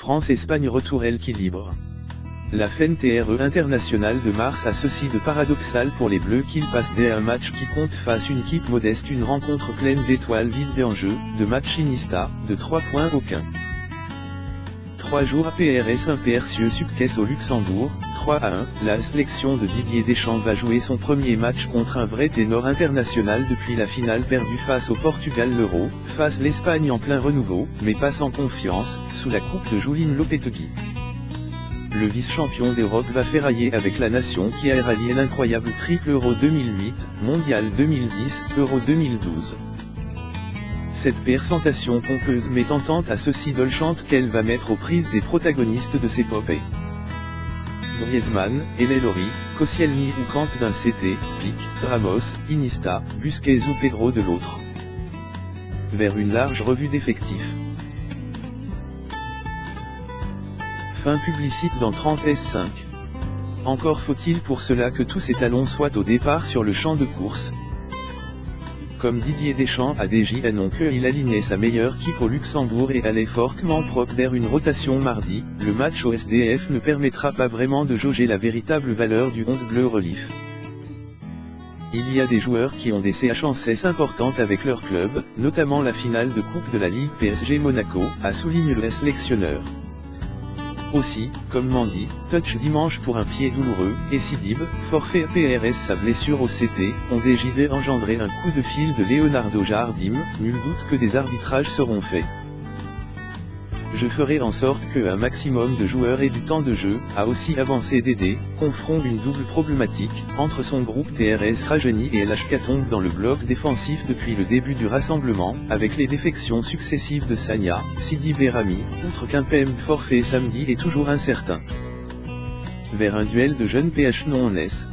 France-Espagne retour équilibre. La FNTRE internationale de mars a ceci de paradoxal pour les Bleus qu'ils passent dès un match qui compte face une équipe modeste une rencontre pleine d'étoiles vides d'enjeux, de match inista, de 3 points aucun. 3 jours APRS impercieux succès au Luxembourg, 3-1, la sélection de Didier Deschamps va jouer son premier match contre un vrai ténor international depuis la finale perdue face au Portugal l'Euro, face l'Espagne en plein renouveau, mais pas sans confiance, sous la coupe de Julen Lopetegui. Le vice-champion d'Europe va ferrailler avec la nation qui a rallié l'incroyable triple Euro 2008, Mondial 2010, Euro 2012. Cette présentation pompeuse mais tentante a ceci dolçante qu'elle va mettre aux prises des protagonistes de ces popées. Griezmann, Elelori, Koscielny ou Kant d'un CT, Pic, Ramos, Iniesta, Busquets ou Pedro de l'autre. Vers une large revue d'effectifs. Fin publicite dans 30 S5. Encore faut-il pour cela que tous ces talons soient au départ sur le champ de course. Comme Didier Deschamps a déjà annoncé qu'il alignait sa meilleure équipe au Luxembourg et allait fortement procéder une rotation mardi, le match au SDF ne permettra pas vraiment de jauger la véritable valeur du 11 bleu relief. Il y a des joueurs qui ont des chances importantes avec leur club, notamment la finale de Coupe de la Ligue PSG Monaco, a souligné le sélectionneur. Aussi, comme Mandy, touch dimanche pour un pied douloureux, et Sidib, forfait APRS sa blessure au CT, ont déjà engendré un coup de fil de Leonardo Jardim, nul doute que des arbitrages seront faits. Je ferai en sorte que un maximum de joueurs aient du temps de jeu, a aussi avancé Dédé, confronte une double problématique, entre son groupe TRS rajeuni et LHK tombe dans le bloc défensif depuis le début du rassemblement, avec les défections successives de Sagna, Sidib et Rami, outre qu'un PM forfait samedi est toujours incertain. Vers un duel de jeunes PH non laisse.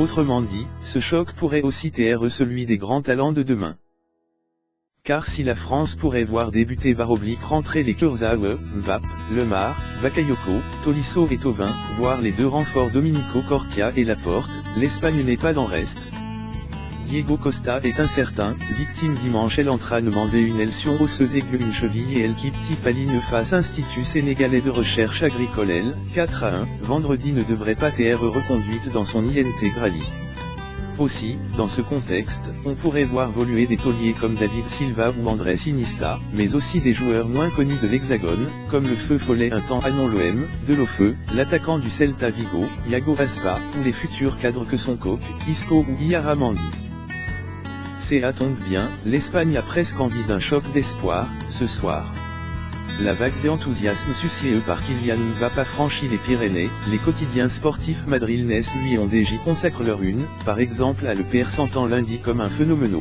Autrement dit, ce choc pourrait aussi être celui des grands talents de demain. Car si la France pourrait voir débuter rentrer les Kurzawa, Vap, Lemar, Bakayoko, Tolisso et Thauvin, voire les deux renforts Domenico Cortia et Laporte, l'Espagne n'est pas en reste. Diego Costa est incertain, victime dimanche l'entraînement d'une lésion osseuse aiguë une cheville et elle quitte type à ligne face Institut sénégalais de recherche agricole L, 4-1, vendredi ne devrait pas être reconduite dans son INT Grali. Aussi, dans ce contexte, on pourrait voir évoluer des tauliers comme David Silva ou Andrés Iniesta, mais aussi des joueurs moins connus de l'Hexagone, comme le Feu Follet un temps à l'OM, Delofeu, l'attaquant du Celta Vigo, Iago Aspa, ou les futurs cadres que sont Coque, Isco ou Iaramendi. Ça tombe bien, l'Espagne a presque envie d'un choc d'espoir, ce soir. La vague d'enthousiasme suscitée par Kylian Mbappé franchit les Pyrénées, les quotidiens sportifs madrilènes lui ont déjà consacré leur une, par exemple à le PR sentant lundi comme un phénoménal.